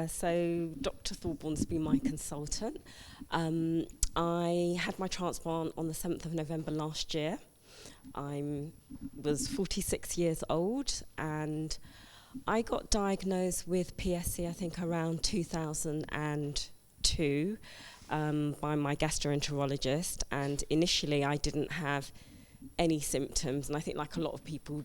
So Dr. Thorborn's been my consultant. I had my transplant on the 7th of November last year. I was 46 years old, and I got diagnosed with PSC, I think, around 2002 by my gastroenterologist. And initially, I didn't have any symptoms, and I think, like a lot of people,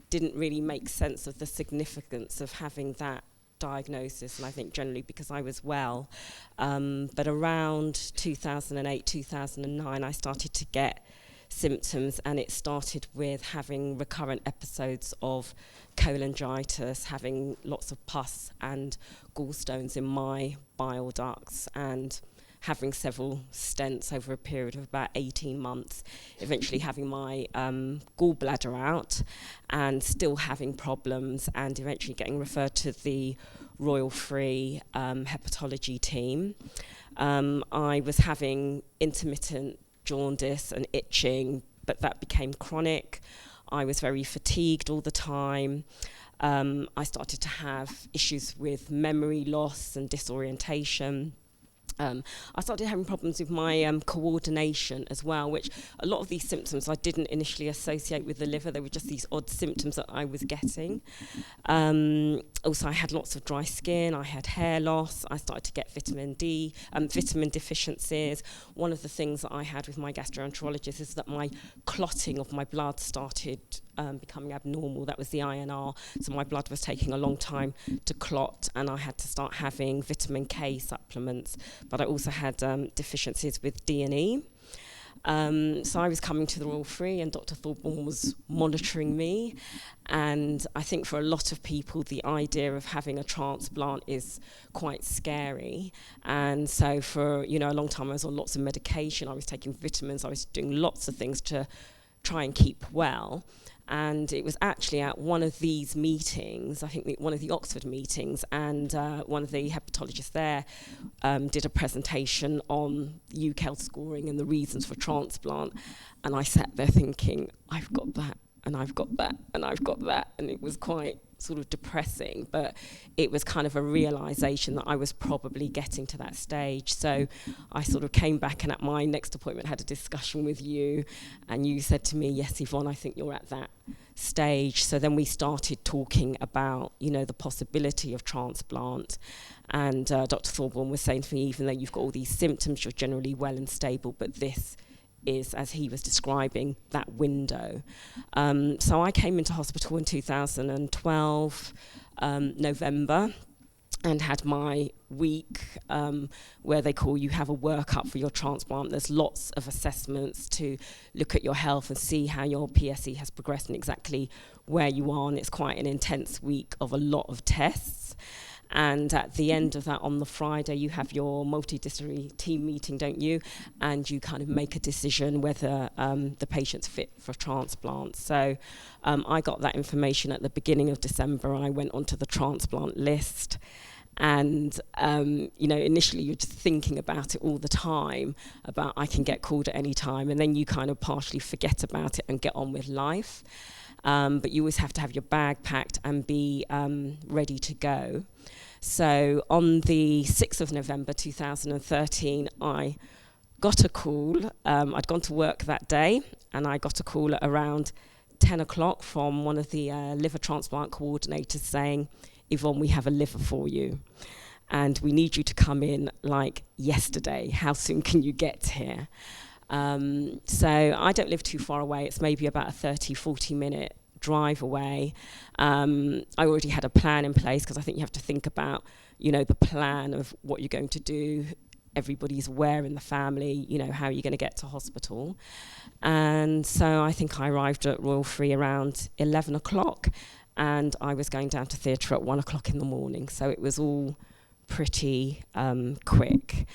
didn't really make sense of the significance of having that diagnosis, and I think generally because I was well. But around 2008, 2009, I started to get symptoms, and it started with having recurrent episodes of cholangitis, having lots of pus and gallstones in my bile ducts, and having several stents over a period of about 18 months, eventually having my gallbladder out and still having problems, and eventually getting referred to the Royal Free hepatology team. I was having intermittent jaundice and itching, but that became chronic. I was very fatigued all the time. I started to have issues with memory loss and disorientation. I started having problems with my coordination as well, which a lot of these symptoms I didn't initially associate with the liver. They were just these odd symptoms that I was getting. Also, I had lots of dry skin. I had hair loss. I started to get vitamin deficiencies. One of the things that I had with my gastroenterologist is that my clotting of my blood started becoming abnormal. That was the INR. So my blood was taking a long time to clot, and I had to start having vitamin K supplements. But I also had deficiencies with D&E. So I was coming to the Royal Free, and Dr. Thorborn was monitoring me. And I think for a lot of people, the idea of having a transplant is quite scary. And so for a long time, I was on lots of medication. I was taking vitamins. I was doing lots of things to try and keep well. And it was actually at one of these meetings, I think one of the Oxford meetings, and one of the hepatologists there did a presentation on UCAL scoring and the reasons for transplant. And I sat there thinking, I've got that, and I've got that, and I've got that. And it was quite sort of depressing, but it was kind of a realization that I was probably getting to that stage. So I sort of came back, and at my next appointment had a discussion with you, and you said to me, yes, Yvonne, I think you're at that stage. So then we started talking about, the possibility of transplant. And Dr. Thorborn was saying to me, even though you've got all these symptoms, you're generally well and stable, but this is, as he was describing, that window. So I came into hospital in 2012, November, and had my week where they call you have a workup for your transplant. There's lots of assessments to look at your health and see how your PSC has progressed and exactly where you are. And it's quite an intense week of a lot of tests. And at the end of that, on the Friday, you have your multidisciplinary team meeting, don't you? And you kind of make a decision whether the patient's fit for transplant. So I got that information at the beginning of December. I went onto the transplant list. And, initially you're just thinking about it all the time, about I can get called at any time. And then you kind of partially forget about it and get on with life. But you always have to have your bag packed and be ready to go. So on the 6th of November 2013, I got a call. I'd gone to work that day, and I got a call at around 10 o'clock from one of the liver transplant coordinators saying, Yvonne, we have a liver for you, and we need you to come in like yesterday. How soon can you get here? So I don't live too far away. It's maybe about a 40 minute drive away. I already had a plan in place, because I think you have to think about, the plan of what you're going to do. Everybody's aware in the family, how you're going to get to hospital. And so I think I arrived at Royal Free around 11 o'clock, and I was going down to theatre at 1 o'clock in the morning. So it was all pretty quick.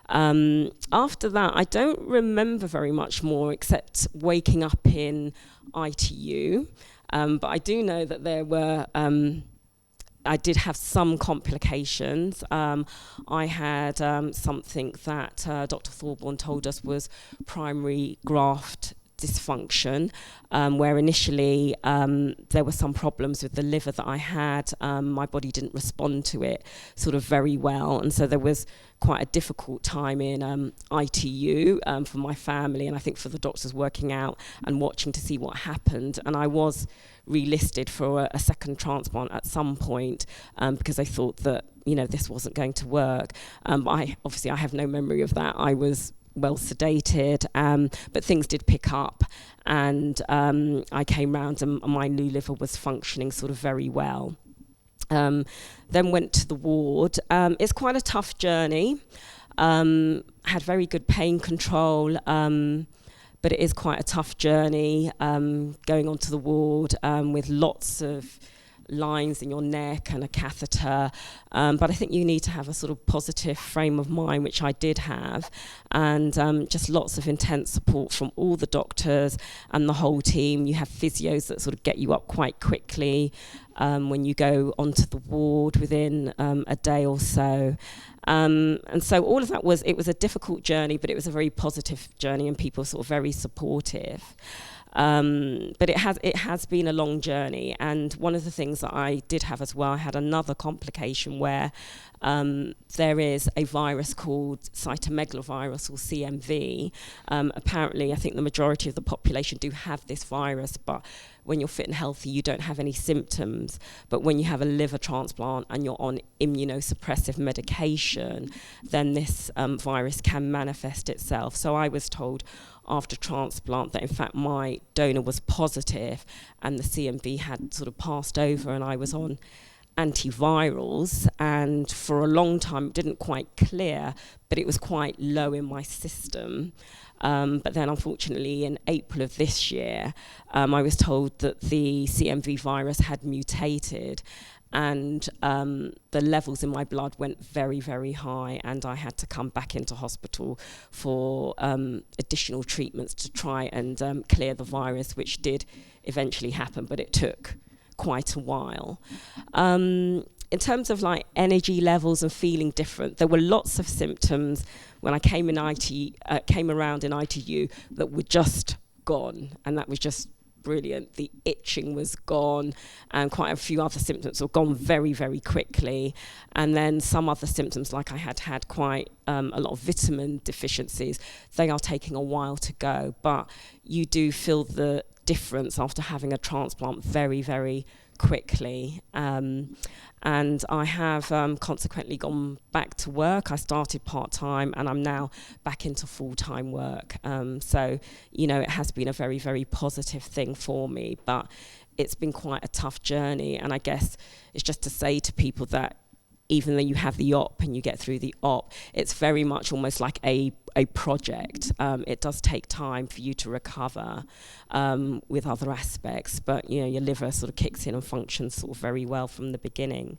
After that, I don't remember very much more except waking up in ITU. But I do know that there were, I did have some complications. I had something that Dr. Thorborn told us was primary graft dysfunction, where initially there were some problems with the liver that I had. My body didn't respond to it sort of very well, and so there was quite a difficult time in ITU for my family, and I think for the doctors working out and watching to see what happened. And I was relisted for a second transplant at some point because they thought that, you know, this wasn't going to work. I have no memory of that. I was well sedated, but things did pick up, and I came round and my new liver was functioning sort of very well. Then went to the ward. It's quite a tough journey. Had very good pain control, but it is quite a tough journey going onto the ward with lots of lines in your neck and a catheter, but I think you need to have a sort of positive frame of mind, which I did have, and just lots of intense support from all the doctors and the whole team. You have physios that sort of get you up quite quickly when you go onto the ward within a day or so. And so all of that it was a difficult journey, but it was a very positive journey, and people sort of very supportive. But it has been a long journey, and one of the things that I did have as well, I had another complication where there is a virus called cytomegalovirus, or CMV. Apparently, I think the majority of the population do have this virus, but when you're fit and healthy, you don't have any symptoms. But when you have a liver transplant and you're on immunosuppressive medication, then this virus can manifest itself. So I was told after transplant that in fact my donor was positive and the CMV had sort of passed over, and I was on antivirals, and for a long time it didn't quite clear, but it was quite low in my system. But then unfortunately in April of this year, I was told that the CMV virus had mutated, and the levels in my blood went very, very high, and I had to come back into hospital for additional treatments to try and clear the virus, which did eventually happen, but it took quite a while. In terms of like energy levels and feeling different, there were lots of symptoms when I came around in ITU that were just gone, and that was just brilliant. The itching was gone, and quite a few other symptoms were gone very, very quickly. And then some other symptoms, like I had quite a lot of vitamin deficiencies, they are taking a while to go, but you do feel the difference after having a transplant very, very quickly. And I have consequently gone back to work. I started part-time, and I'm now back into full-time work. So, you know, it has been a very, very positive thing for me, but it's been quite a tough journey. And I guess it's just to say to people that even though you have the op and you get through the op, it's very much almost like a project. It does take time for you to recover with other aspects, but you know, your liver sort of kicks in and functions sort of very well from the beginning.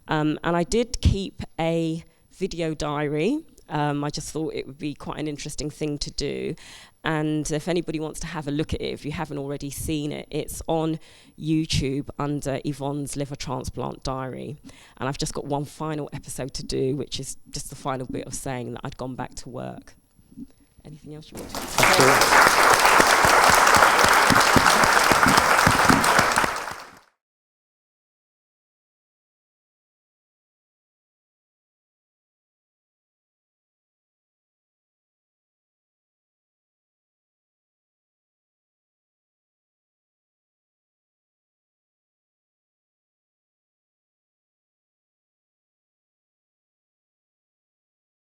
And I did keep a video diary. I just thought it would be quite an interesting thing to do. And if anybody wants to have a look at it, if you haven't already seen it, it's on YouTube under Yvonne's Liver Transplant Diary. And I've just got one final episode to do, which is just the final bit of saying that I'd gone back to work. Anything else you want to say?